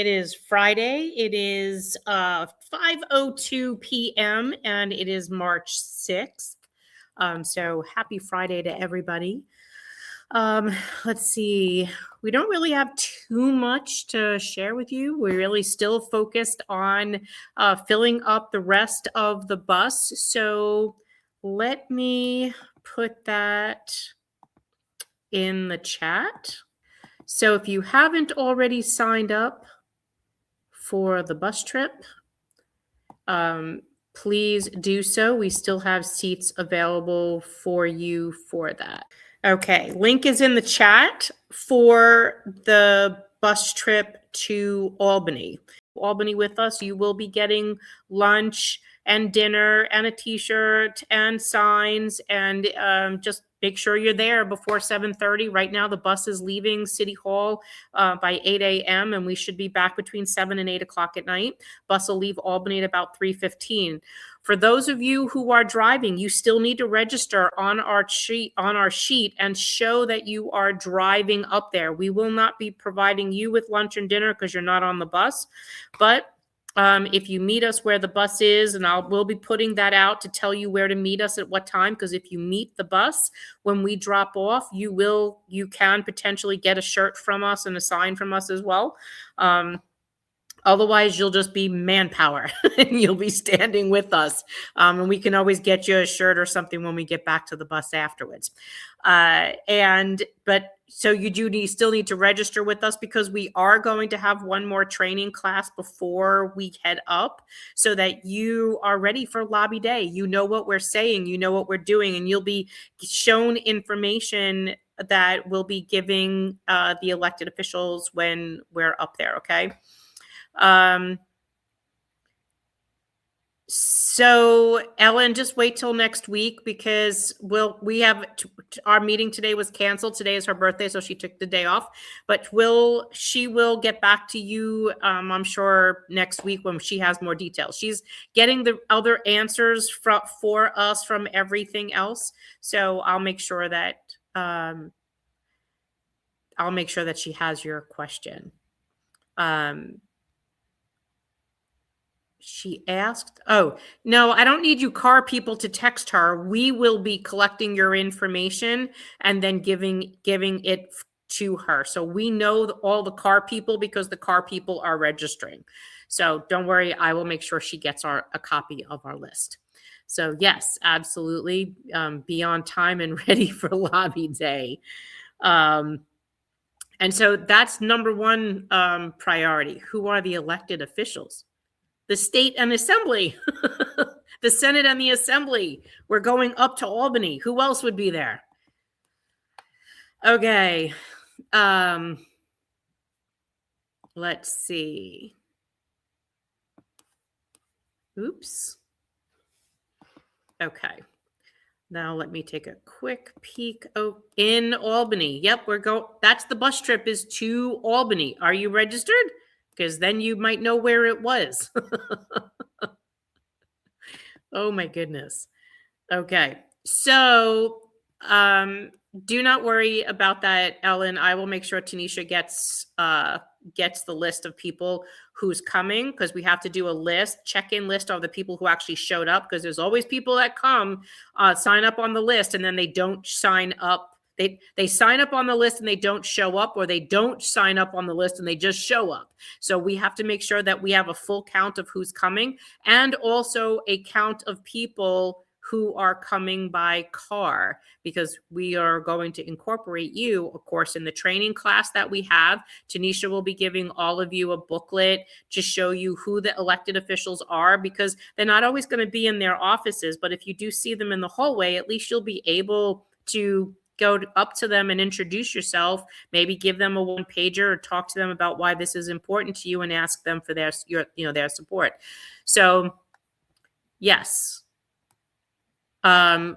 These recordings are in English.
It is Friday. It is 5:02 p.m. and it is March 6th. So happy Friday to everybody. Let's see. We don't really have too much to share with you. We're really still focused on filling up the rest of the bus. So let me put that in the chat. So if you haven't already signed up for the bus trip, please do so. We still have seats available for you for that. Okay, link is in the chat for the bus trip to Albany. Albany with us, you will be getting lunch and dinner and a t-shirt and signs, and just make sure you're there before 7:30. Right now, the bus is leaving City Hall by 8 a.m. and we should be back between 7 and 8 o'clock at night. Bus will leave Albany at about 3:15. For those of you who are driving, you still need to register on our sheet and show that you are driving up there. We will not be providing you with lunch and dinner because you're not on the bus, but if you meet us where the bus is, and we'll be putting that out to tell you where to meet us at what time, because if you meet the bus when we drop off, you can potentially get a shirt from us and a sign from us as well. Otherwise, you'll just be manpower and you'll be standing with us. And we can always get you a shirt or something when we get back to the bus afterwards. So you still need to register with us, because we are going to have one more training class before we head up, so that you are ready for lobby day. You know what we're saying, you know what we're doing, and you'll be shown information that we'll be giving the elected officials when we're up there, okay? So Ellen, just wait till next week, because our meeting today was canceled. Today is her birthday, so she took the day off, but she will get back to you, I'm sure next week when she has more details. She's getting the other answers for us from everything else. So I'll make sure that she has your question. She asked, oh, no, I don't need you car people to text her. We will be collecting your information and then giving it to her. So we know all the car people, because the car people are registering. So don't worry, I will make sure she gets a copy of our list. So yes, absolutely, be on time and ready for lobby day. And so that's number one priority. Who are the elected officials? The state and assembly, the Senate and the assembly. We're going up to Albany. Who else would be there? Okay. Let's see. Oops. Okay. Now let me take a quick peek. Oh, in Albany. Yep, that's the bus trip, is to Albany. Are you registered? Because then you might know where it was. Oh my goodness. Okay. So do not worry about that, Ellen. I will make sure Tanisha gets the list of people who's coming, because we have to do a check-in list of the people who actually showed up, because there's always people that come, sign up on the list, and then they don't sign up. They sign up on the list and they don't show up, or they don't sign up on the list and they just show up. So we have to make sure that we have a full count of who's coming, and also a count of people who are coming by car, because we are going to incorporate you, of course, in the training class that we have. Tanisha will be giving all of you a booklet to show you who the elected officials are, because they're not always going to be in their offices. But if you do see them in the hallway, at least you'll be able to go up to them and introduce yourself, maybe give them a one-pager, or talk to them about why this is important to you, and ask them for their support. So yes. Long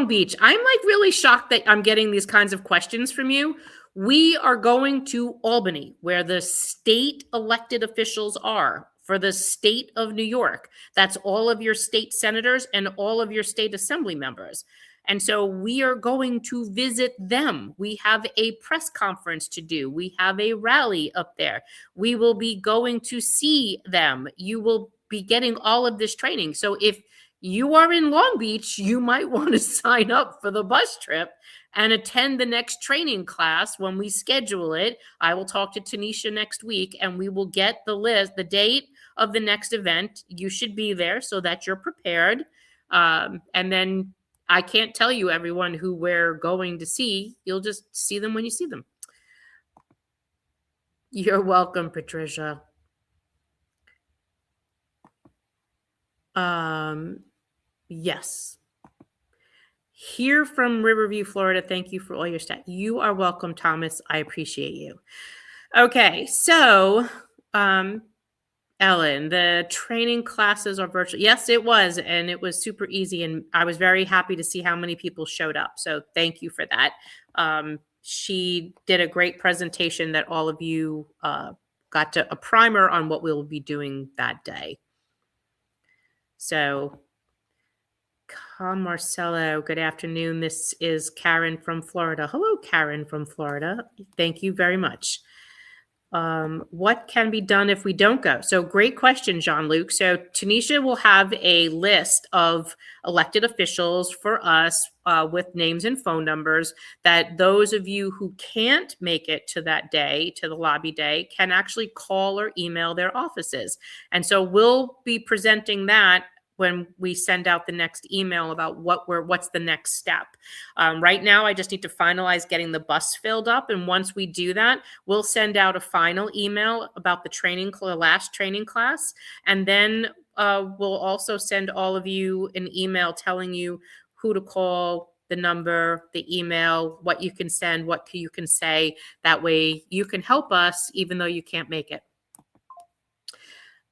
Beach, I'm really shocked that I'm getting these kinds of questions from you. We are going to Albany, where the state elected officials are for the state of New York. That's all of your state senators and all of your state assembly members. And so we are going to visit them. We have a press conference to do. We have a rally up there. We will be going to see them. You will be getting all of this training. So if you are in Long Beach, you might want to sign up for the bus trip and attend the next training class when we schedule it. I will talk to Tanisha next week and we will get the list, the date of the next event. You should be there so that you're prepared. And then I can't tell you everyone who we're going to see. You'll just see them when you see them. You're welcome, Patricia. Yes. Here from Riverview, Florida. Thank you for all your stuff. You are welcome, Thomas. I appreciate you. Okay, so Ellen, the training classes are virtual. Yes, it was, and it was super easy, and I was very happy to see how many people showed up. So thank you for that. She did a great presentation that all of you got a primer on what we'll be doing that day. So, Marcelo, good afternoon. This is Karen from Florida. Hello, Karen from Florida. Thank you very much. What can be done if we don't go? So great question, Jean-Luc. So Tanisha will have a list of elected officials for us with names and phone numbers that those of you who can't make it to that day, to the lobby day, can actually call or email their offices. And so we'll be presenting that when we send out the next email about what's the next step. Right now, I just need to finalize getting the bus filled up. And once we do that, we'll send out a final email about the last training class. And then we'll also send all of you an email telling you who to call, the number, the email, what you can send, what you can say. That way you can help us even though you can't make it.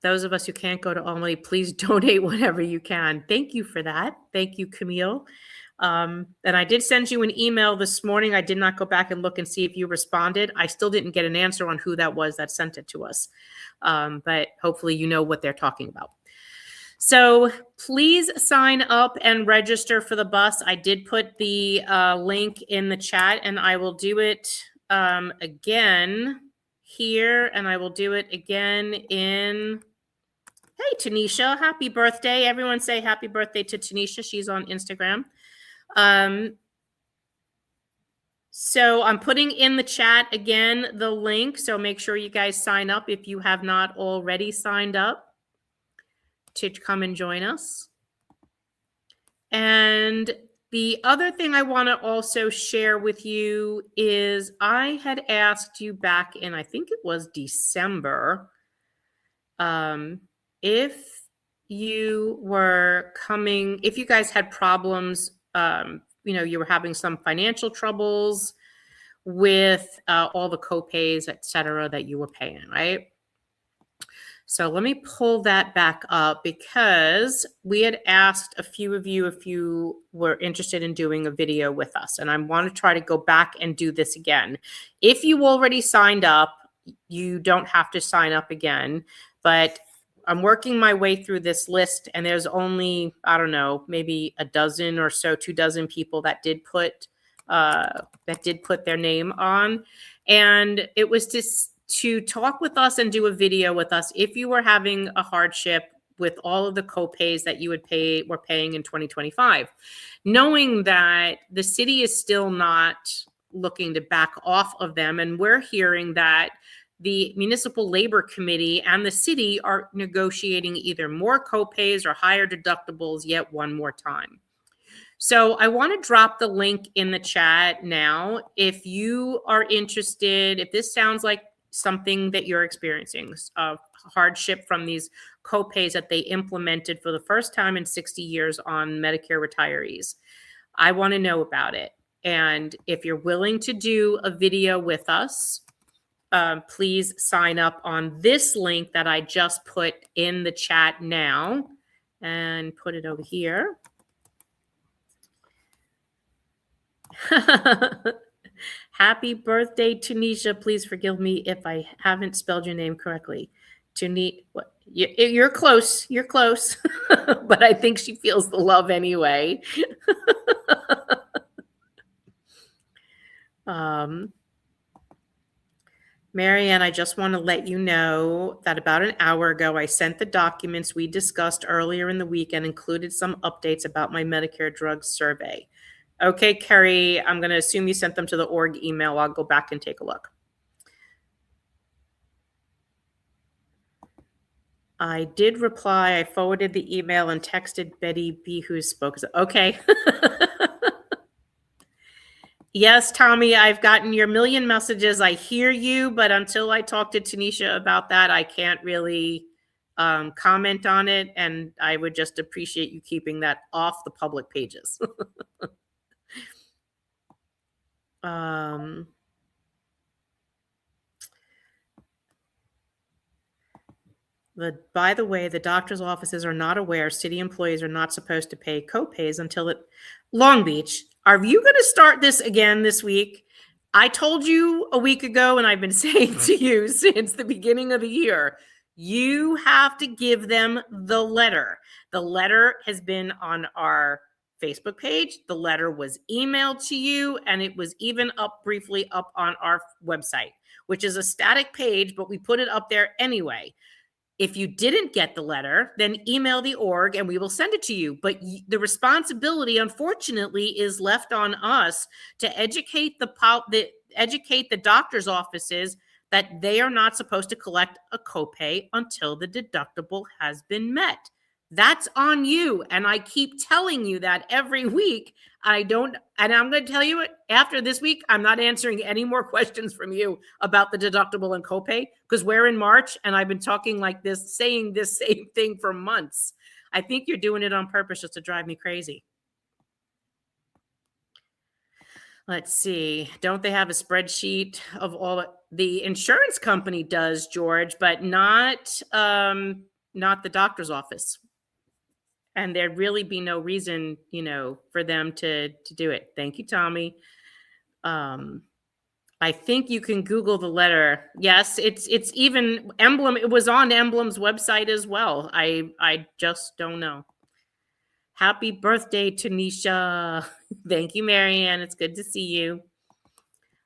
Those of us who can't go to Albany, please donate whatever you can. Thank you for that. Thank you, Camille. And I did send you an email this morning. I did not go back and look and see if you responded. I still didn't get an answer on who that was that sent it to us. But hopefully you know what they're talking about. So please sign up and register for the bus. I did put the link in the chat, and I will do it again here, and I will do it again in... Hey, Tanisha, happy birthday. Everyone say happy birthday to Tanisha. She's on Instagram. So I'm putting in the chat again the link. So make sure you guys sign up if you have not already signed up to come and join us. And the other thing I want to also share with you is I had asked you back in, I think it was December, if you were coming, if you guys had problems, you were having some financial troubles with all the co-pays, et cetera, that you were paying, right? So let me pull that back up because we had asked a few of you if you were interested in doing a video with us. And I want to try to go back and do this again. If you already signed up, you don't have to sign up again. But I'm working my way through this list, and there's only, I don't know, maybe a dozen or so, 24 people that did put their name on. And it was just to talk with us and do a video with us if you were having a hardship with all of the co-pays that you were paying in 2025, knowing that the city is still not looking to back off of them. And we're hearing that the Municipal Labor Committee and the city are negotiating either more co-pays or higher deductibles yet one more time. So I want to drop the link in the chat now. If you are interested, if this sounds like something that you're experiencing, hardship from these co-pays that they implemented for the first time in 60 years on Medicare retirees, I want to know about it. And if you're willing to do a video with us, please sign up on this link that I just put in the chat now and put it over here. Happy birthday, Tanisha. Please forgive me if I haven't spelled your name correctly. You're close. You're close. But I think she feels the love anyway. Marianne, I just want to let you know that about an hour ago, I sent the documents we discussed earlier in the week and included some updates about my Medicare drug survey. Okay, Kerry, I'm going to assume you sent them to the org email. I'll go back and take a look. I did reply. I forwarded the email and texted Betty B, who spoke. Okay. Yes, Tommy, I've gotten your million messages. I hear you, but until I talk to Tanisha about that, I can't really comment on it. And I would just appreciate you keeping that off the public pages. By the way, the doctor's offices are not aware city employees are not supposed to pay copays until it. Long Beach, are you going to start this again this week? I told you a week ago, and I've been saying to you since the beginning of the year, you have to give them the letter. The letter has been on our Facebook page. The letter was emailed to you, and it was even up briefly up on our website, which is a static page, but we put it up there anyway. If you didn't get the letter, then email the org and we will send it to you. But the responsibility, unfortunately, is left on us to educate the doctor's offices that they are not supposed to collect a copay until the deductible has been met. That's on you. And I keep telling you that every week. And I'm going to tell you after this week, I'm not answering any more questions from you about the deductible and copay because we're in March and I've been talking like this, saying this same thing for months. I think you're doing it on purpose just to drive me crazy. Let's see. Don't they have a spreadsheet of all the insurance company does, George, but not the doctor's office. And there'd really be no reason, for them to do it. Thank you, Tommy. I think you can Google the letter. Yes, it's even Emblem. It was on Emblem's website as well. I just don't know. Happy birthday, Tanisha. Thank you, Marianne. It's good to see you.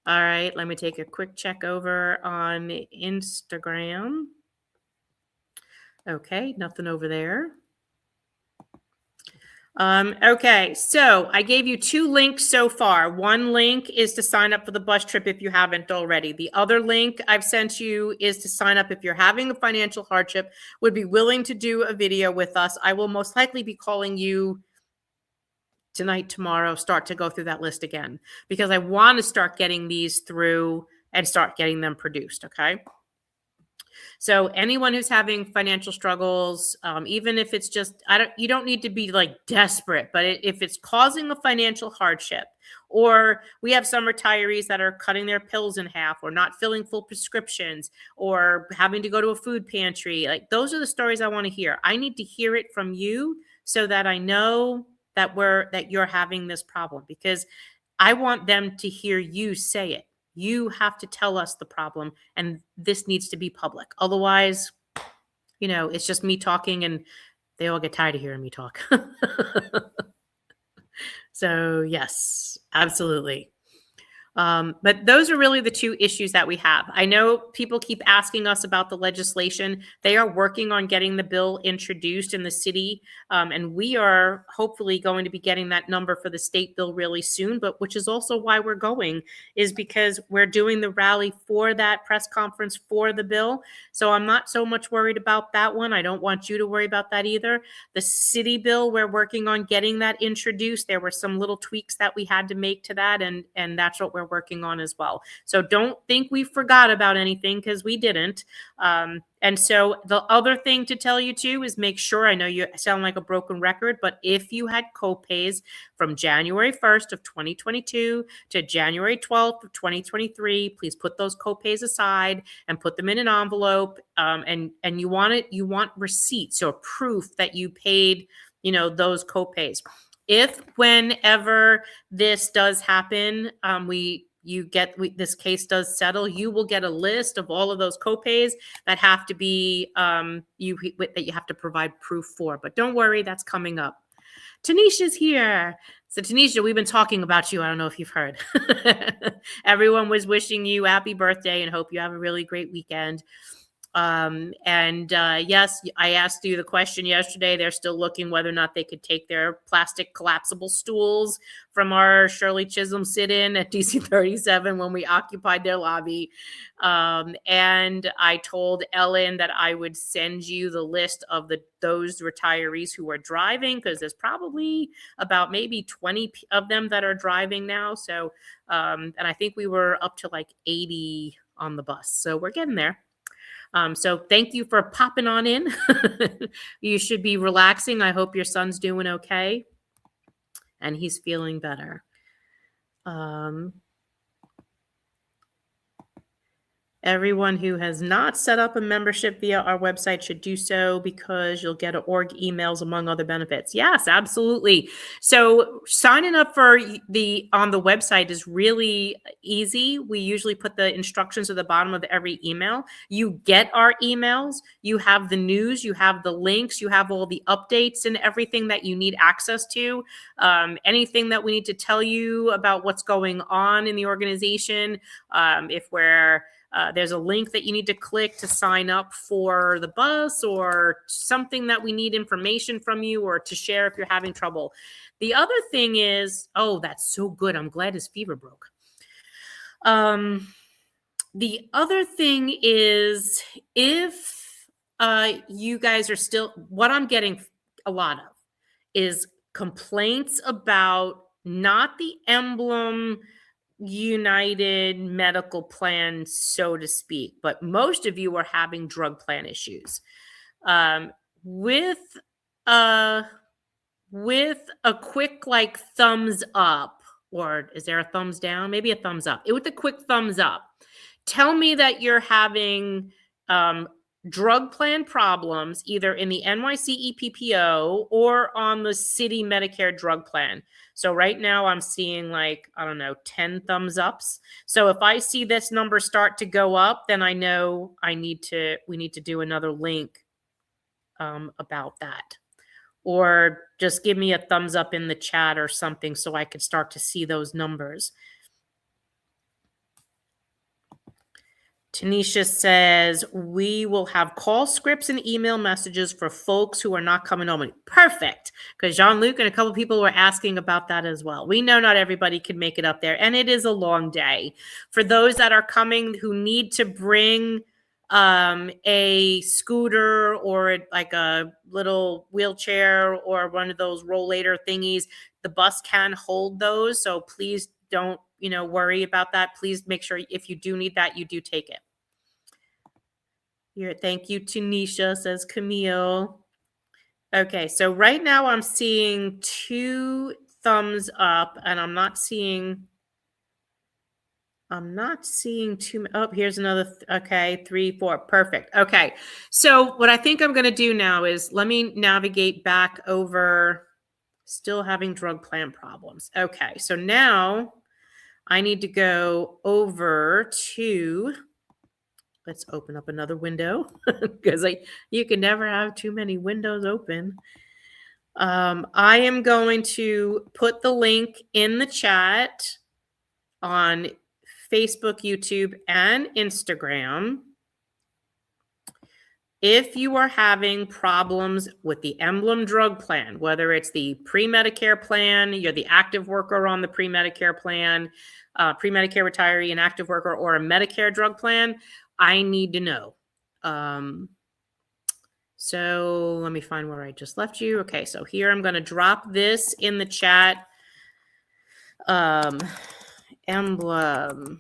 All right, let me take a quick check over on Instagram. Okay, nothing over there. Okay, so I gave you 2 links so far. One link is to sign up for the bus trip if you haven't already. The other link I've sent you is to sign up if you're having a financial hardship, would be willing to do a video with us. I will most likely be calling you tonight, tomorrow, start to go through that list again, because I want to start getting these through and start getting them produced, okay? So anyone who's having financial struggles, even if it's just, you don't need to be like desperate, but if it's causing a financial hardship, or we have some retirees that are cutting their pills in half or not filling full prescriptions or having to go to a food pantry, like those are the stories I want to hear. I need to hear it from you so that I know that you're having this problem, because I want them to hear you say it. You have to tell us the problem, and this needs to be public. Otherwise, it's just me talking and they all get tired of hearing me talk. So yes, absolutely. But those are really the 2 issues that we have. I know people keep asking us about the legislation. They are working on getting the bill introduced in the city. And we are hopefully going to be getting that number for the state bill really soon, but which is also why we're going, is because we're doing the rally for that press conference for the bill. So I'm not so much worried about that one. I don't want you to worry about that either. The city bill, we're working on getting that introduced. There were some little tweaks that we had to make to that, and that's what we're working on as well. So don't think we forgot about anything, because we didn't. And so the other thing to tell you too is make sure, I know you sound like a broken record, but if you had copays from January 1st of 2022 to January 12th of 2023, please put those copays aside and put them in an envelope. And you want receipts or proof that you paid, those copays. If whenever this does happen, this case does settle, you will get a list of all of those copays that have to be that you have to provide proof for. But don't worry, that's coming up. Tanisha's here. So Tanisha, we've been talking about you. I don't know if you've heard. Everyone was wishing you happy birthday and hope you have a really great weekend. Yes, I asked you the question yesterday. They're still looking whether or not they could take their plastic collapsible stools from our Shirley Chisholm sit-in at DC 37 when we occupied their lobby. And I told Ellen that I would send you the list of those retirees who are driving, because there's probably about maybe 20 of them that are driving now. So, and I think we were up to like 80 on the bus. So we're getting there. So thank you for popping on in. You should be relaxing. I hope your son's doing okay and he's feeling better. Everyone who has not set up a membership via our website should do so, because you'll get org emails among other benefits. Yes, absolutely. So signing up for on the website is really easy. We usually put the instructions at the bottom of every email. You get our emails, you have the news, you have the links, you have all the updates and everything that you need access to. Anything that we need to tell you about what's going on in the organization. There's a link that you need to click to sign up for the bus, or something that we need information from you or to share if you're having trouble. The other thing is, oh, that's so good. I'm glad his fever broke. The other thing is, if you guys are still, what I'm getting a lot of is complaints about not the Emblem United medical plan, so to speak, but most of you are having drug plan issues. With a quick like thumbs up, or is there a thumbs down? Maybe a thumbs up. With a quick thumbs up, tell me that you're having drug plan problems either in the NYC EPPO or on the city Medicare drug plan. So right now I'm seeing like, I don't know, 10 thumbs ups. So if I see this number start to go up, then I know we need to do another link about that. Or just give me a thumbs up in the chat or something so I could start to see those numbers. Tanisha says, we will have call scripts and email messages for folks who are not coming home. Perfect, because Jean-Luc and a couple of people were asking about that as well. We know not everybody can make it up there, and it is a long day. For those that are coming who need to bring a scooter or like a little wheelchair or one of those rollator thingies, the bus can hold those. So please don't worry about that. Please make sure if you do need that, you do take it. Here, thank you, Tanisha, says Camille. Okay, so right now I'm seeing 2 thumbs up, and I'm not seeing too. Oh, here's another. Okay, 3, 4. Perfect. Okay, so what I think I'm going to do now is let me navigate back over. Still having drug plan problems. Okay, so now I need to go over to, let's open up another window, because you can never have too many windows open. I am going to put the link in the chat on Facebook, YouTube, and Instagram. If you are having problems with the Emblem drug plan, whether it's the pre-Medicare plan, you're the active worker on the pre-Medicare plan, pre-Medicare retiree, an active worker, or a Medicare drug plan, I need to know. So let me find where I just left you. Okay, so here I'm going to drop this in the chat. Emblem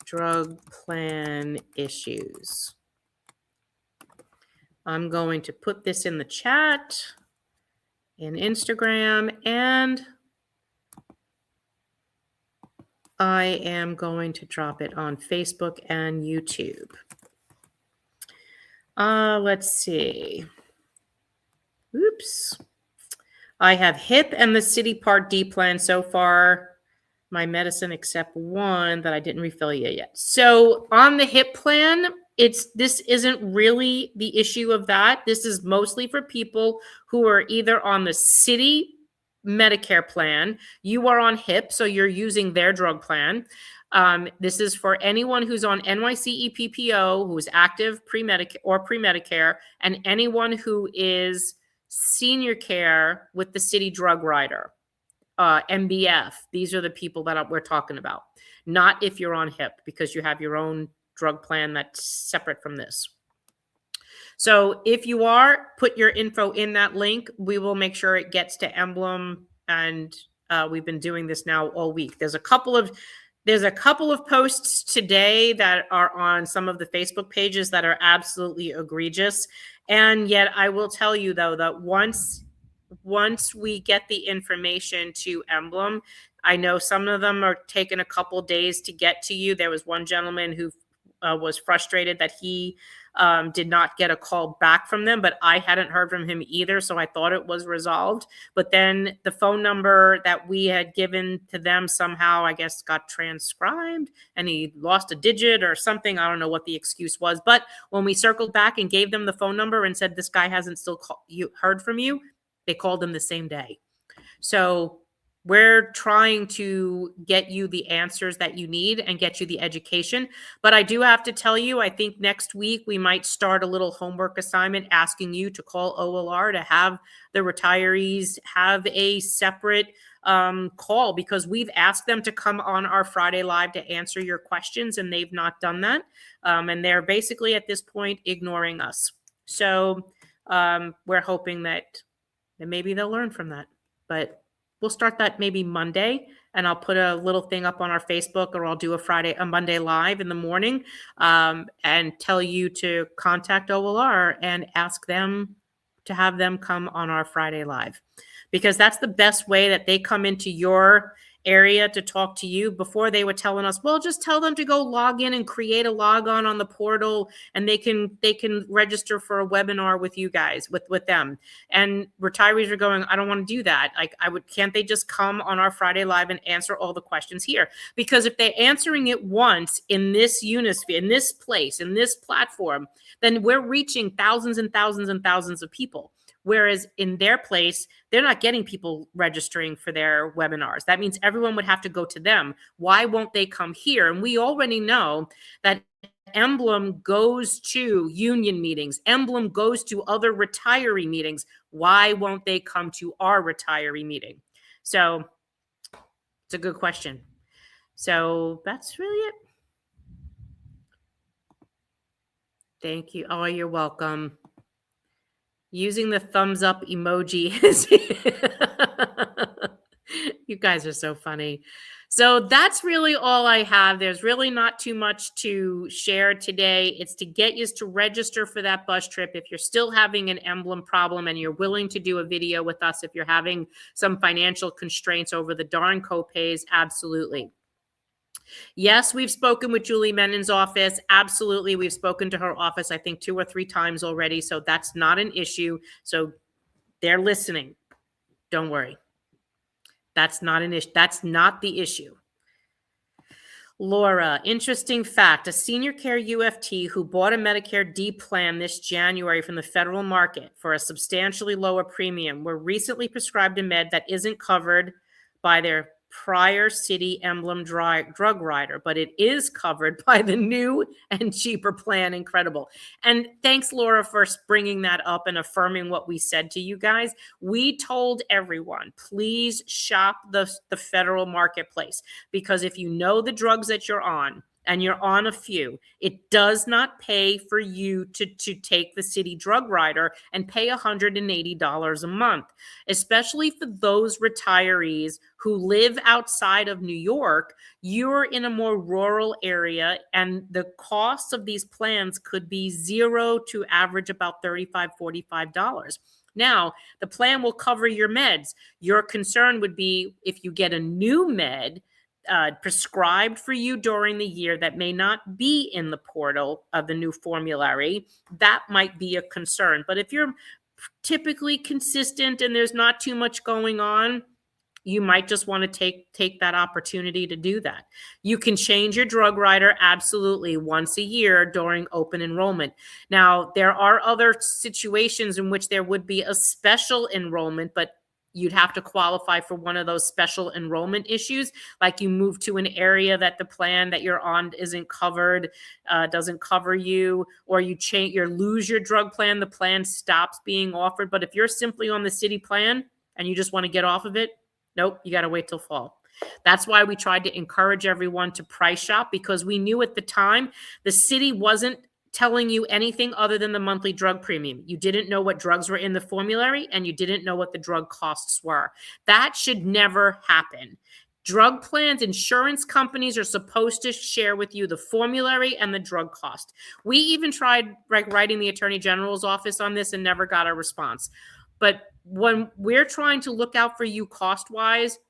drug plan issues. I'm going to put this in the chat, in Instagram, and I am going to drop it on Facebook and YouTube. Let's see. Oops. I have HIP and the City Part D plan so far. My medicine except one that I didn't refill yet. So on the HIP plan, this isn't really the issue of that. This is mostly for people who are either on the city Medicare plan, you are on HIP, so you're using their drug plan. This is for anyone who's on NYCE PPO, who is active pre-Medicare, and anyone who is senior care with the city drug rider, MBF. These are the people that we're talking about. Not if you're on HIP, because you have your own drug plan that's separate from this. So if you are, put your info in that link. We will make sure it gets to Emblem, and we've been doing this now all week. There's a couple of posts today that are on some of the Facebook pages that are absolutely egregious. And yet I will tell you, though, that once we get the information to Emblem, I know some of them are taking a couple days to get to you. There was one gentleman who was frustrated that he did not get a call back from them, but I hadn't heard from him either, so I thought it was resolved. But then the phone number that we had given to them somehow, I guess, got transcribed, and he lost a digit or something. I don't know what the excuse was, but when we circled back and gave them the phone number and said, this guy hasn't still heard from you, they called him the same day. So we're trying to get you the answers that you need and get you the education. But I do have to tell you, I think next week we might start a little homework assignment asking you to call OLR to have the retirees have a separate call, because we've asked them to come on our Friday Live to answer your questions, and they've not done that. And they're basically at this point ignoring us. So we're hoping that maybe they'll learn from that. But we'll start that maybe Monday, and I'll put a little thing up on our Facebook, or I'll do a Monday Live in the morning, and tell you to contact OLR and ask them to have them come on our Friday Live, because that's the best way that they come into your area to talk to you. Before, they were telling us, well, just tell them to go log in and create a logon on the portal, and they can register for a webinar with you guys, with them. And retirees are going, I don't want to do that. Like, can't they just come on our Friday Live and answer all the questions here? Because if they're answering it once in this Unisphere, in this place, in this platform, then we're reaching thousands and thousands and thousands of people. Whereas in their place, they're not getting people registering for their webinars. That means everyone would have to go to them. Why won't they come here? And we already know that Emblem goes to union meetings. Emblem goes to other retiree meetings. Why won't they come to our retiree meeting? So it's a good question. So that's really it. Thank you. Oh, you're welcome. Using the thumbs up emoji. You guys are so funny. So that's really all I have. There's really not too much to share today. It's to get you to register for that bus trip. If you're still having an Emblem problem and you're willing to do a video with us, if you're having some financial constraints over the darn copays, absolutely. Yes, we've spoken with Julie Menon's office. Absolutely. We've spoken to her office, I think 2 or 3 times already. So that's not an issue. So they're listening. Don't worry. That's not an issue. That's not the issue. Laura, interesting fact. A senior care UFT who bought a Medicare D plan this January from the federal market for a substantially lower premium were recently prescribed a med that isn't covered by their prior city Emblem drug rider, but it is covered by the new and cheaper plan. Incredible. And thanks, Laura, for bringing that up and affirming what we said to you guys. We told everyone, please shop the federal marketplace, because if you know the drugs that you're on, and you're on a few, it does not pay for you to take the city drug rider and pay $180 a month, especially for those retirees who live outside of New York. You're in a more rural area, and the costs of these plans could be zero to average about $35, $45. Now, the plan will cover your meds. Your concern would be if you get a new med prescribed for you during the year that may not be in the portal of the new formulary, that might be a concern. But if you're typically consistent and there's not too much going on, you might just want to take that opportunity to do that. You can change your drug rider absolutely once a year during open enrollment. Now, there are other situations in which there would be a special enrollment, but you'd have to qualify for one of those special enrollment issues, like you move to an area that the plan that you're on isn't covered, doesn't cover you, or you lose your drug plan, the plan stops being offered. But if you're simply on the city plan and you just want to get off of it, nope, you got to wait till fall. That's why we tried to encourage everyone to price shop, because we knew at the time the city wasn't telling you anything other than the monthly drug premium. You didn't know what drugs were in the formulary, and you didn't know what the drug costs were. That should never happen. Drug plans, insurance companies are supposed to share with you the formulary and the drug cost. We even tried writing the Attorney General's office on this and never got a response. But when we're trying to look out for you cost-wise,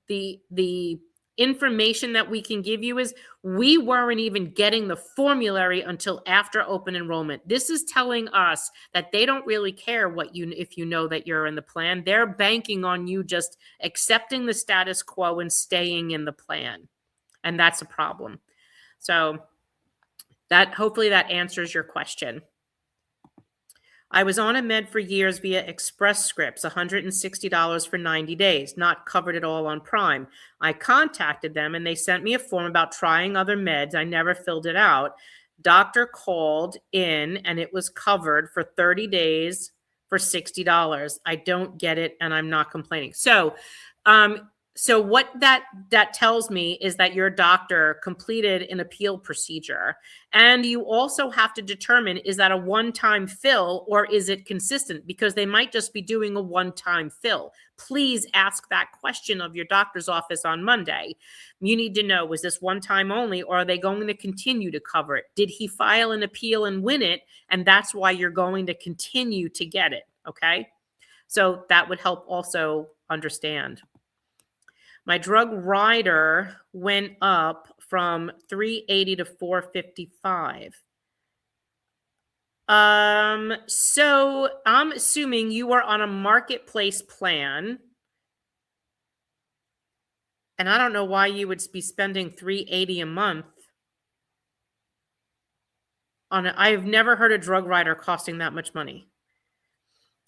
the information that we can give you is we weren't even getting the formulary until after open enrollment. This is telling us that they don't really care if you know that you're in the plan. They're banking on you just accepting the status quo and staying in the plan. And that's a problem. So hopefully that answers your question. I was on a med for years via Express Scripts, $160 for 90 days, not covered at all on Prime. I contacted them and they sent me a form about trying other meds. I never filled it out. Doctor called in and it was covered for 30 days for $60. I don't get it and I'm not complaining. So what that tells me is that your doctor completed an appeal procedure. And you also have to determine, is that a one-time fill or is it consistent? Because they might just be doing a one-time fill. Please ask that question of your doctor's office on Monday. You need to know, was this one time only, or are they going to continue to cover it? Did he file an appeal and win it? And that's why you're going to continue to get it, okay? So that would help also understand. My drug rider went up from $380 to $455. So I'm assuming you are on a marketplace plan. And I don't know why you would be spending $380 a month on it. I've never heard a drug rider costing that much money.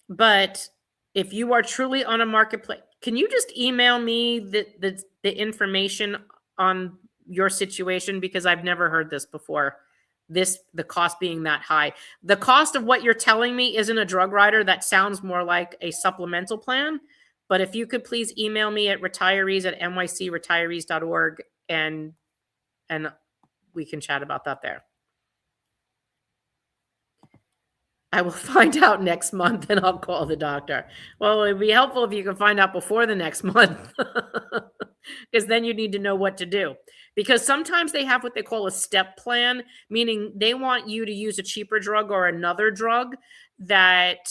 But if you are truly on a marketplace, can you just email me the information on your situation? Because I've never heard this before. The cost being that high. The cost of what you're telling me isn't a drug rider. That sounds more like a supplemental plan. But if you could please email me at retirees@nycretirees.org and we can chat about that there. I will find out next month and I'll call the doctor. Well, it'd be helpful if you can find out before the next month, because then you need to know what to do. Because sometimes they have what they call a step plan, meaning they want you to use a cheaper drug or another drug that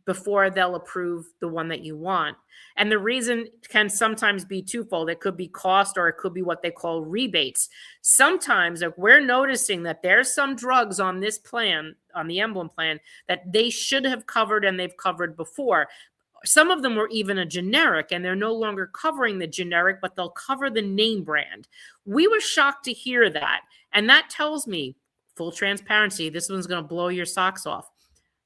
before they'll approve the one that you want. And the reason can sometimes be twofold. It could be cost, or it could be what they call rebates. Sometimes if we're noticing that there's some drugs on this plan, on the Emblem plan, that they should have covered and they've covered before. Some of them were even a generic and they're no longer covering the generic, but they'll cover the name brand. We were shocked to hear that. And that tells me, full transparency, this one's going to blow your socks off.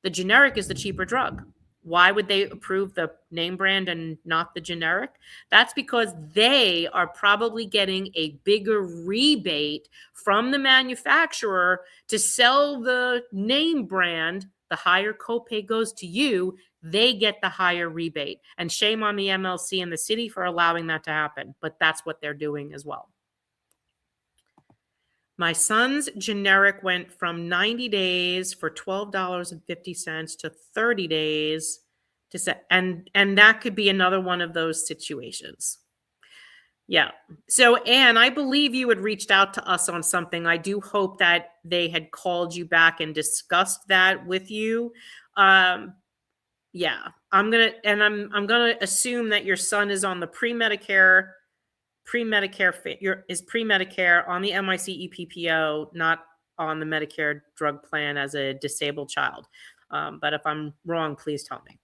The generic is the cheaper drug. Why would they approve the name brand and not the generic? That's because they are probably getting a bigger rebate from the manufacturer to sell the name brand. The higher copay goes to you, they get the higher rebate. And shame on the MLC and the city for allowing that to happen. But that's what they're doing as well. My son's generic went from 90 days for $12.50 to 30 days to set, and that could be another one of those situations. Yeah. So, Anne, I believe you had reached out to us on something. I do hope that they had called you back and discussed that with you. Yeah, I'm gonna assume that your son is on the pre-Medicare is pre-Medicare on the MIC EPPO, not on the Medicare drug plan as a disabled child. But if I'm wrong, please tell me.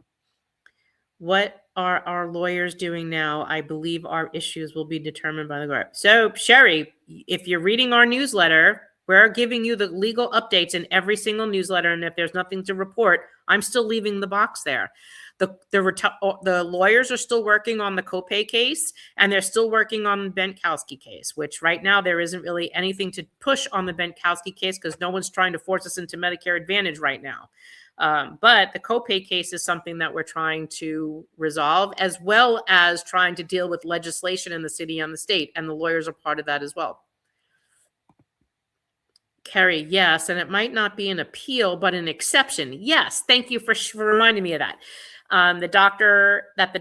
What are our lawyers doing now? I believe our issues will be determined by the court. So, Sherry, if you're reading our newsletter, we're giving you the legal updates in every single newsletter. And if there's nothing to report, I'm still leaving the box there. The lawyers are still working on the copay case, and they're still working on the Benkowski case, which right now there isn't really anything to push on the Benkowski case because no one's trying to force us into Medicare Advantage right now. But the copay case is something that we're trying to resolve, as well as trying to deal with legislation in the city and the state, and the lawyers are part of that as well. Kerry, yes, and it might not be an appeal, but an exception. Yes, thank you for reminding me of that. The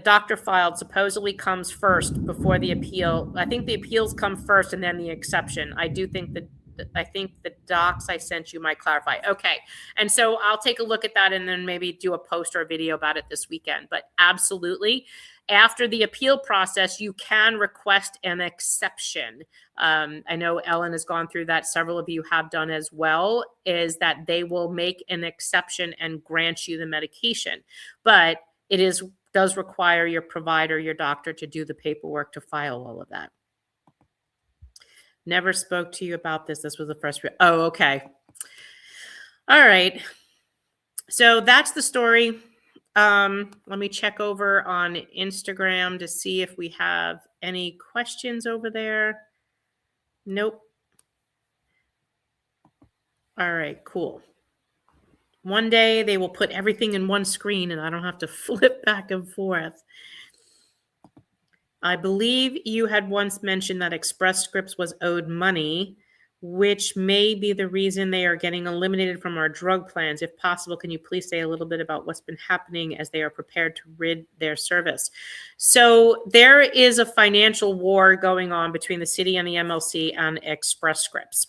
doctor filed supposedly comes first before the appeal. I think the appeals come first and then the exception. I think the docs I sent you might clarify. Okay. And so I'll take a look at that and then maybe do a post or a video about it this weekend. But absolutely, after the appeal process, you can request an exception. I know Ellen has gone through that. Several of you have done as well, is that they will make an exception and grant you the medication. But it does require your provider, your doctor, to do the paperwork to file all of that. Never spoke to you about this. This was the first. Oh, okay. All right. So that's the story. Let me check over on Instagram to see if we have any questions over there. Nope. All right, cool. One day they will put everything in one screen and I don't have to flip back and forth. I believe you had once mentioned that Express Scripts was owed money, which may be the reason they are getting eliminated from our drug plans. If possible, can you please say a little bit about what's been happening as they are prepared to rid their service? So there is a financial war going on between the city and the MLC and Express Scripts.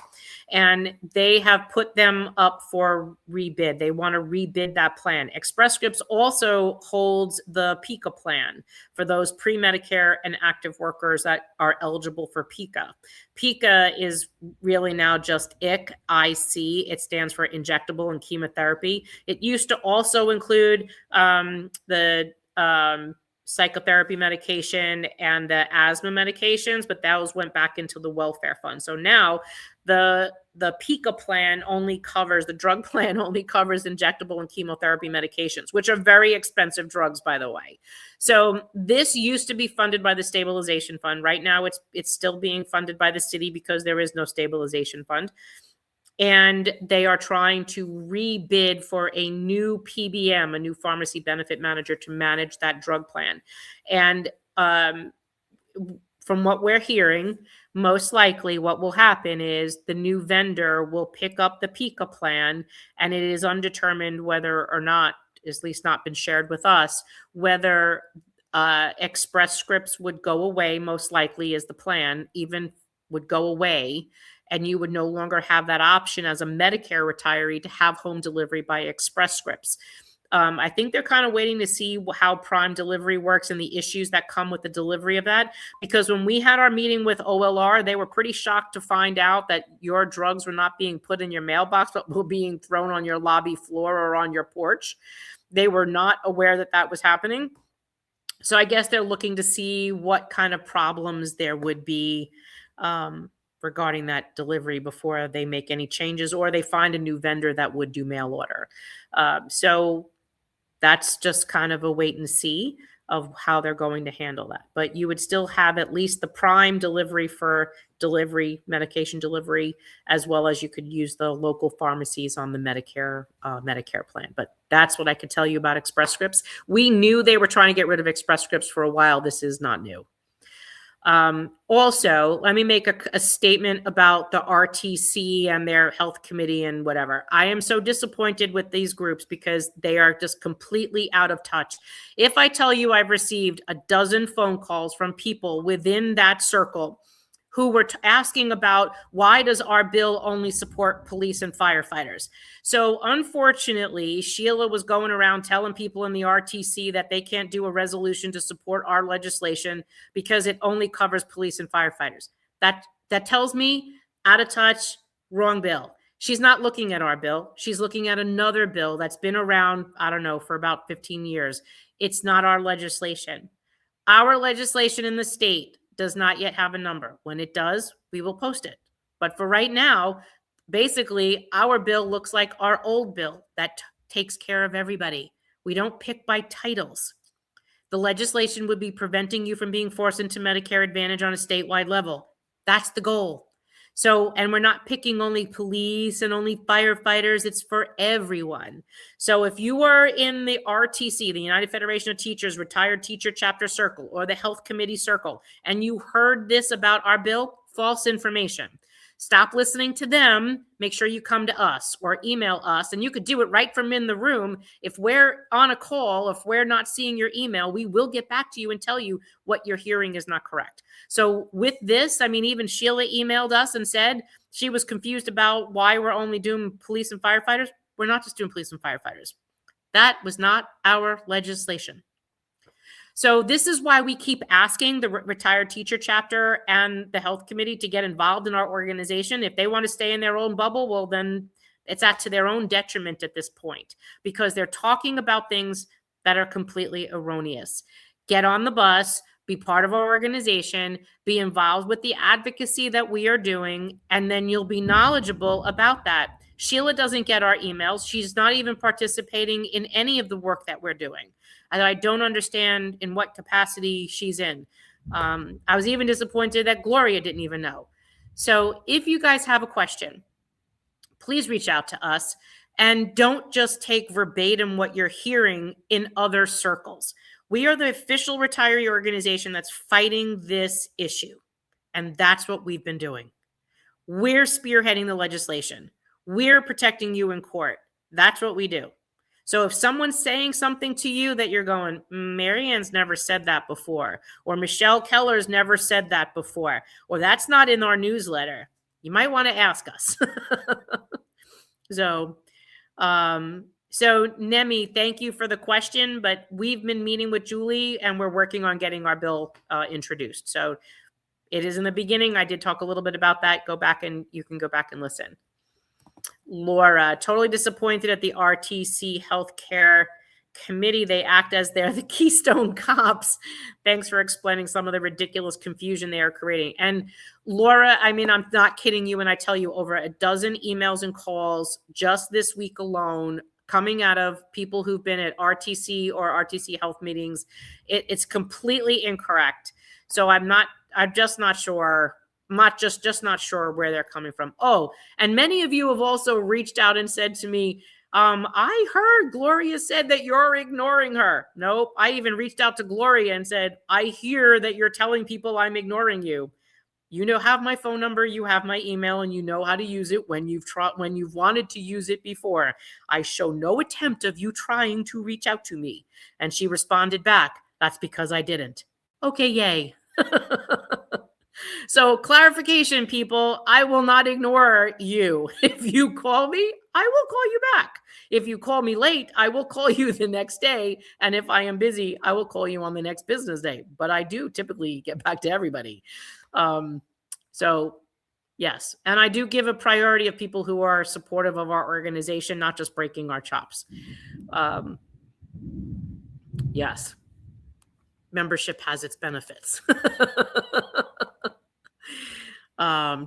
And they have put them up for rebid. They want to rebid that plan. Express Scripts also holds the PICA plan for those pre-Medicare and active workers that are eligible for PICA. PICA is really now just IC. It stands for injectable and chemotherapy. It used to also include the psychotherapy medication and the asthma medications, but those went back into the welfare fund. So now the PICA plan only covers, the drug plan only covers injectable and chemotherapy medications, which are very expensive drugs, by the way. So this used to be funded by the stabilization fund. Right now, it's still being funded by the city because there is no stabilization fund. And they are trying to rebid for a new PBM, a new pharmacy benefit manager, to manage that drug plan. And from what we're hearing, most likely what will happen is the new vendor will pick up the PICA plan, and it is undetermined whether or not, at least not been shared with us, whether Express Scripts would go away, most likely is the plan, even would go away, and you would no longer have that option as a Medicare retiree to have home delivery by Express Scripts. I think they're kind of waiting to see how Prime delivery works and the issues that come with the delivery of that. Because when we had our meeting with OLR, they were pretty shocked to find out that your drugs were not being put in your mailbox, but were being thrown on your lobby floor or on your porch. They were not aware that that was happening. So I guess they're looking to see what kind of problems there would be regarding that delivery before they make any changes, or they find a new vendor that would do mail order. So that's just kind of a wait and see of how they're going to handle that. But you would still have at least the Prime delivery for delivery, medication delivery, as well as you could use the local pharmacies on the Medicare plan. But that's what I could tell you about Express Scripts. We knew they were trying to get rid of Express Scripts for a while. This is not new. Also, let me make a statement about the RTC and their health committee and whatever. I am so disappointed with these groups because they are just completely out of touch. If I tell you I've received a dozen phone calls from people within that circle who were asking about why does our bill only support police and firefighters? So unfortunately, Sheila was going around telling people in the RTC that they can't do a resolution to support our legislation because it only covers police and firefighters. That tells me out of touch, wrong bill. She's not looking at our bill. She's looking at another bill that's been around, I don't know, for about 15 years. It's not our legislation. Our legislation in the state does not yet have a number. When it does, we will post it. But for right now, basically, our bill looks like our old bill that takes care of everybody. We don't pick by titles. The legislation would be preventing you from being forced into Medicare Advantage on a statewide level. That's the goal. So, and we're not picking only police and only firefighters, it's for everyone. So if you are in the RTC, the United Federation of Teachers Retired Teacher Chapter Circle, or the Health Committee Circle, and you heard this about our bill, false information. Stop listening to them. Make sure you come to us or email us, and you could do it right from in the room. If we're on a call, if we're not seeing your email, we will get back to you and tell you what you're hearing is not correct. So with this, I mean, even Sheila emailed us and said she was confused about why we're only doing police and firefighters. We're not just doing police and firefighters. That was not our legislation. So this is why we keep asking the retired teacher chapter and the health committee to get involved in our organization. If they want to stay in their own bubble, well, then it's to their own detriment at this point, because they're talking about things that are completely erroneous. Get on the bus, be part of our organization, be involved with the advocacy that we are doing, and then you'll be knowledgeable about that. Sheila doesn't get our emails. She's not even participating in any of the work that we're doing. And I don't understand in what capacity she's in. I was even disappointed that Gloria didn't even know. So if you guys have a question, please reach out to us, and don't just take verbatim what you're hearing in other circles. We are the official retiree organization that's fighting this issue, and that's what we've been doing. We're spearheading the legislation. We're protecting you in court. That's what we do. So if someone's saying something to you that you're going, Marianne's never said that before, or Michelle Keller's never said that before, or that's not in our newsletter, you might want to ask us. So Nemi, thank you for the question, but we've been meeting with Julie and we're working on getting our bill introduced. So it is in the beginning. I did talk a little bit about that. You can go back and listen. Laura, totally disappointed at the RTC Healthcare Committee. They act as they're the Keystone Cops. Thanks for explaining some of the ridiculous confusion they are creating. And Laura, I mean, I'm not kidding you when I tell you over a dozen emails and calls just this week alone coming out of people who've been at RTC or RTC health meetings. It's completely incorrect. So I'm just not sure. Just not sure where they're coming from. Oh, and many of you have also reached out and said to me, I heard Gloria said that you're ignoring her. Nope. I even reached out to Gloria and said, I hear that you're telling people I'm ignoring you. You have my phone number, you have my email, and you know how to use it when you've wanted to use it before. I show no attempt of you trying to reach out to me. And she responded back, that's because I didn't. Okay, yay. So clarification, people, I will not ignore you. If you call me, I will call you back. If you call me late, I will call you the next day. And if I am busy, I will call you on the next business day. But I do typically get back to everybody. So yes. And I do give a priority of people who are supportive of our organization, not just breaking our chops. Yes. Membership has its benefits.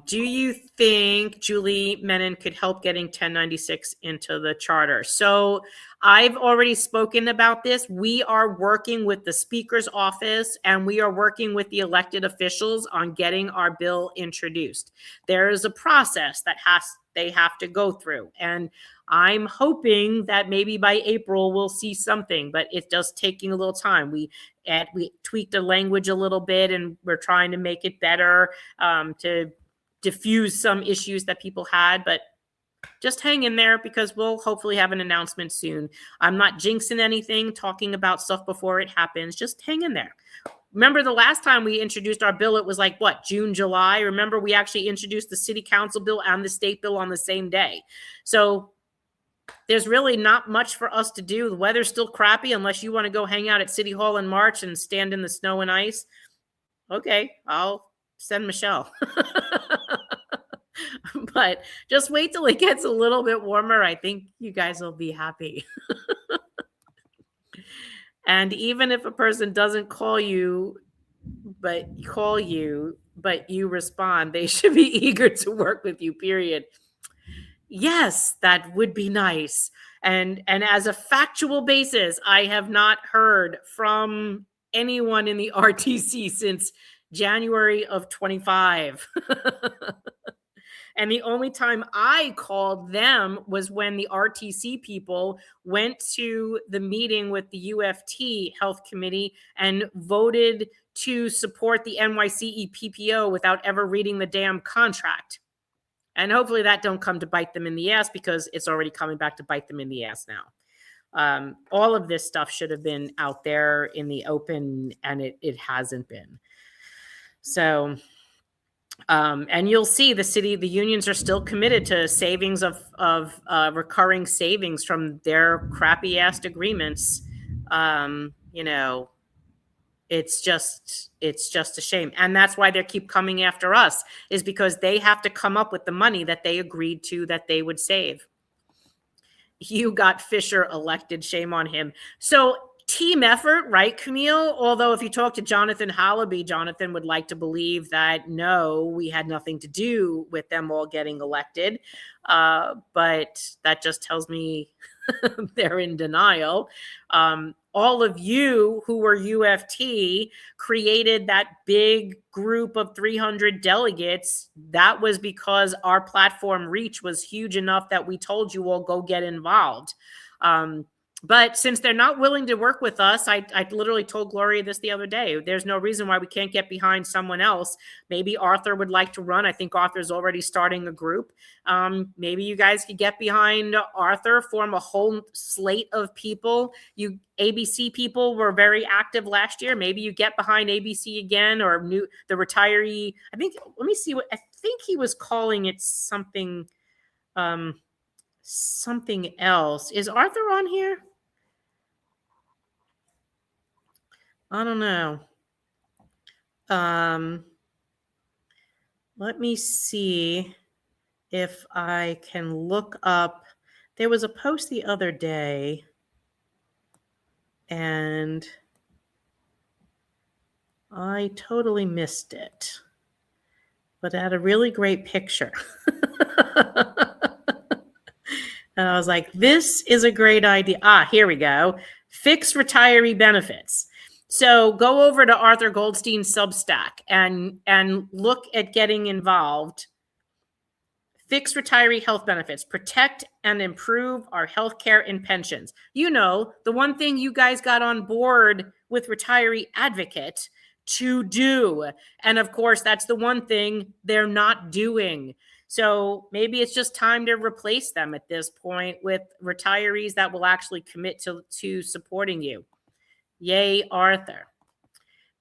Do you think Julie Menon could help getting 1096 into the charter? So I've already spoken about this. We are working with the Speaker's office and we are working with the elected officials on getting our bill introduced. There is a process that they have to go through. And I'm hoping that maybe by April we'll see something, but it's just taking a little time. We tweaked the language a little bit and we're trying to make it better to diffuse some issues that people had, but just hang in there because we'll hopefully have an announcement soon. I'm not jinxing anything, talking about stuff before it happens. Just hang in there. Remember the last time we introduced our bill, it was like, what, June, July? Remember, we actually introduced the city council bill and the state bill on the same day. So there's really not much for us to do. The weather's still crappy unless you want to go hang out at City Hall in March and stand in the snow and ice. Okay, I'll send Michelle. But just wait till it gets a little bit warmer. I think you guys will be happy. And even if a person doesn't call you, but you respond, they should be eager to work with you, period. Yes, that would be nice. And as a factual basis, I have not heard from anyone in the RTC since January of 25. And the only time I called them was when the RTC people went to the meeting with the UFT Health Committee and voted to support the NYCE PPO without ever reading the damn contract. And hopefully that don't come to bite them in the ass, because it's already coming back to bite them in the ass now. All of this stuff should have been out there in the open, and it hasn't been. So, and you'll see the unions are still committed to savings of recurring savings from their crappy ass agreements. It's just a shame. And that's why they keep coming after us, is because they have to come up with the money that they agreed to that they would save. You got Fisher elected. Shame on him. So team effort, right, Camille? Although if you talk to Jonathan Hallaby, Jonathan would like to believe that, no, we had nothing to do with them all getting elected. But that just tells me they're in denial. All of you who were UFT created that big group of 300 delegates. That was because our platform reach was huge enough that we told you all, go get involved. But since they're not willing to work with us, I literally told Gloria this the other day. There's no reason why we can't get behind someone else. Maybe Arthur would like to run. I think Arthur's already starting a group. Maybe you guys could get behind Arthur, form a whole slate of people. You ABC people were very active last year. Maybe you get behind ABC again, or the retiree. Let me see what I think he was calling it, something else. Is Arthur on here? I don't know. Let me see if I can look up. There was a post the other day, and I totally missed it, but it had a really great picture. And I was like, this is a great idea. Here we go. Fix retiree benefits. So go over to Arthur Goldstein's Substack and look at getting involved. Fix retiree health benefits. Protect and improve our health care and pensions. The one thing you guys got on board with Retiree Advocate to do. And of course, that's the one thing they're not doing. So maybe it's just time to replace them at this point with retirees that will actually commit to supporting you. Yay, Arthur.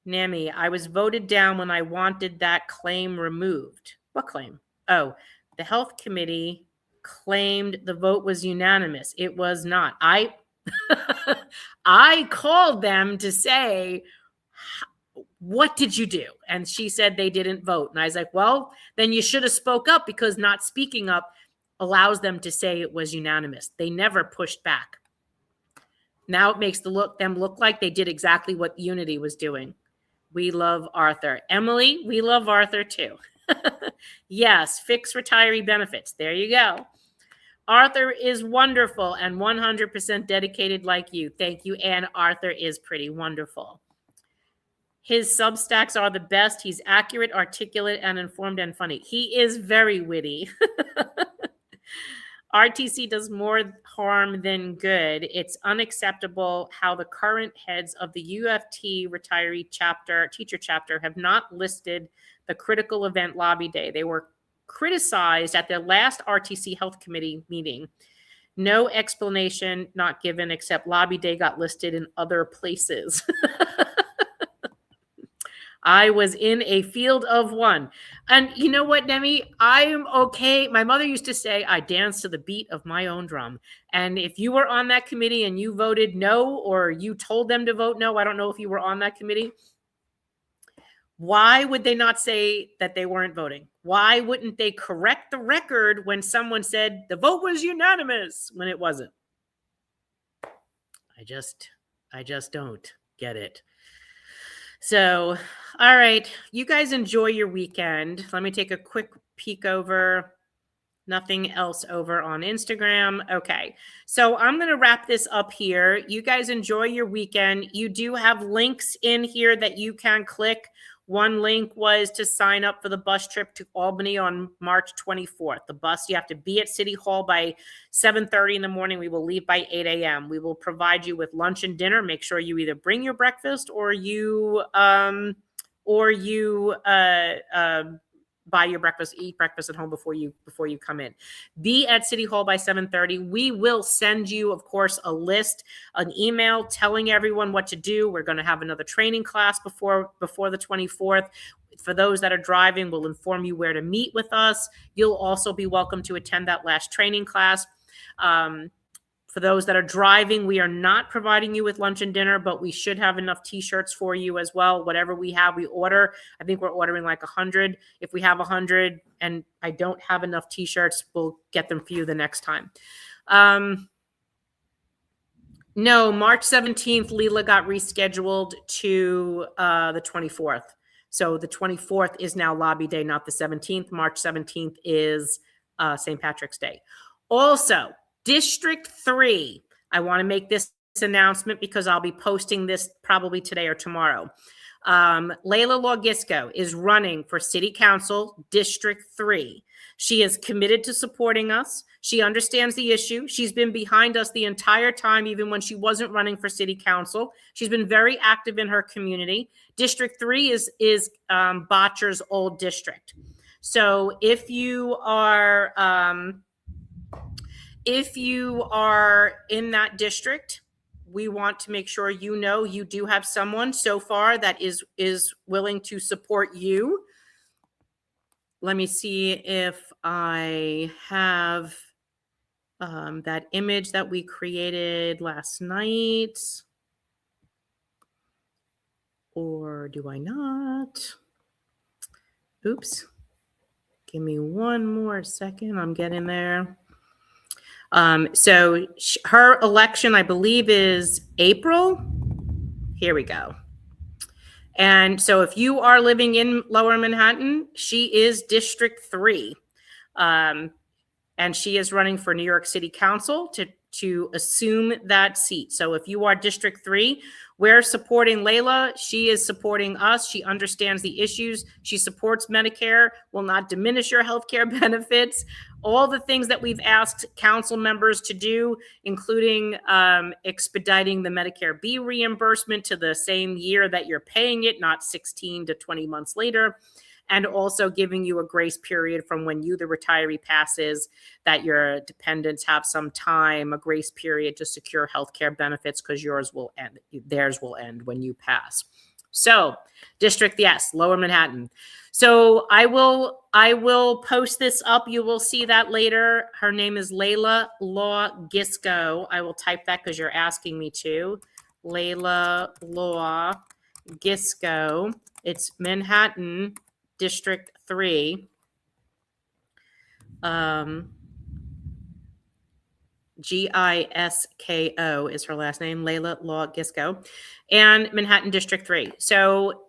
Nemi, I was voted down when I wanted that claim removed. What claim? Oh, the health committee claimed the vote was unanimous. It was not. I called them to say, what did you do? And she said they didn't vote. And I was like, well, then you should have spoke up, because not speaking up allows them to say it was unanimous. They never pushed back. Now it makes them look like they did exactly what Unity was doing. We love Arthur. Emily, we love Arthur too. Yes, fix retiree benefits. There you go. Arthur is wonderful and 100% dedicated like you. Thank you. And Arthur is pretty wonderful. His Substacks are the best. He's accurate, articulate, and informed and funny. He is very witty. RTC does more harm than good. It's unacceptable how the current heads of the UFT retiree teacher chapter have not listed the critical event lobby day. They were criticized at their last RTC Health Committee meeting. No explanation not given, except lobby day got listed in other places. I was in a field of one. And you know what, Nemi? I'm okay. My mother used to say, I dance to the beat of my own drum. And if you were on that committee and you voted no, or you told them to vote no, I don't know if you were on that committee, why would they not say that they weren't voting? Why wouldn't they correct the record when someone said the vote was unanimous when it wasn't? I just don't get it. So, all right, you guys enjoy your weekend. Let me take a quick peek over. Nothing else over on Instagram. Okay. So I'm going to wrap this up here. You guys enjoy your weekend. You do have links in here that you can click. One link was to sign up for the bus trip to Albany on March 24th. The bus, you have to be at City Hall by 7:30 in the morning. We will leave by 8 a.m. We will provide you with lunch and dinner. Make sure you either bring your breakfast or you buy your breakfast, eat breakfast at home before you come in. Be at City Hall by 7:30. We will send you, of course, a list, an email telling everyone what to do. We're going to have another training class before the 24th. For those that are driving, we'll inform you where to meet with us. You'll also be welcome to attend that last training class. For those that are driving, we are not providing you with lunch and dinner, but we should have enough T-shirts for you as well. Whatever we have, we order. I think we're ordering like 100. If we have 100 and I don't have enough T-shirts, we'll get them for you the next time. No, March 17th, Leela got rescheduled to the 24th. So the 24th is now lobby day, not the 17th. March 17th is St. Patrick's Day. Also, District 3, I want to make this announcement because I'll be posting this probably today or tomorrow. Layla Logistical is running for City Council, District 3. She is committed to supporting us. She understands the issue. She's been behind us the entire time, even when she wasn't running for City Council. She's been very active in her community. District 3 is Botcher's old district. So if you are in that district, we want to make sure you know you do have someone so far that is willing to support you. Let me see if I have that image that we created last night. Or do I not? Oops. Give me one more second. I'm getting there. So her election, I believe, is April. Here we go. And so if you are living in Lower Manhattan, she is District 3. And she is running for New York City Council to assume that seat. So if you are District 3, we're supporting Layla. She is supporting us. She understands the issues. She supports Medicare, will not diminish your healthcare benefits. All the things that we've asked council members to do, including expediting the Medicare B reimbursement to the same year that you're paying it, not 16 to 20 months later. And also giving you a grace period from when you, the retiree, passes, that your dependents have some time, a grace period to secure healthcare benefits, because theirs will end when you pass. So District, yes, Lower Manhattan. So I will post this up. You will see that later. Her name is Layla Logistical. I will type that because you're asking me to. Layla Logistical. It's Manhattan, District 3. Gisko is her last name, Layla Logistical, and Manhattan District 3. So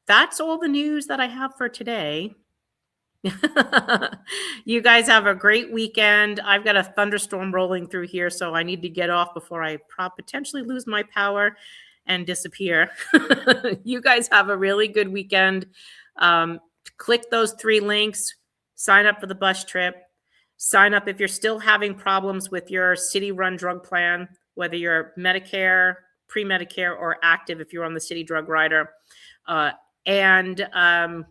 that's all the news that I have for today. You guys have a great weekend. I've got a thunderstorm rolling through here, so I need to get off before I potentially lose my power and disappear. You guys have a really good weekend. Click those 3 links, sign up for the bus trip, sign up if you're still having problems with your city-run drug plan, whether you're Medicare, pre-Medicare, or active if you're on the city drug rider. And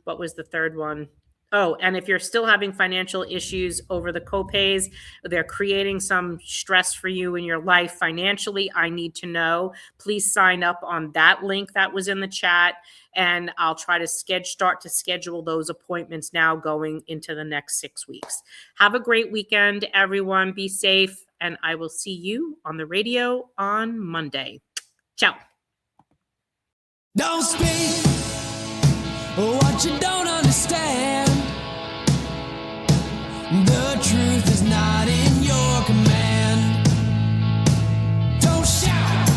what was the third one? Oh, and if you're still having financial issues over the copays, they're creating some stress for you in your life financially, I need to know. Please sign up on that link that was in the chat, and I'll try to start to schedule those appointments now going into the next 6 weeks. Have a great weekend, everyone. Be safe, and I will see you on the radio on Monday. Ciao. Don't speak what you don't understand. The truth is not in your command. Don't shout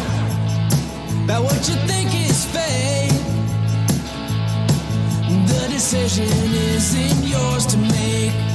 decision isn't yours to make.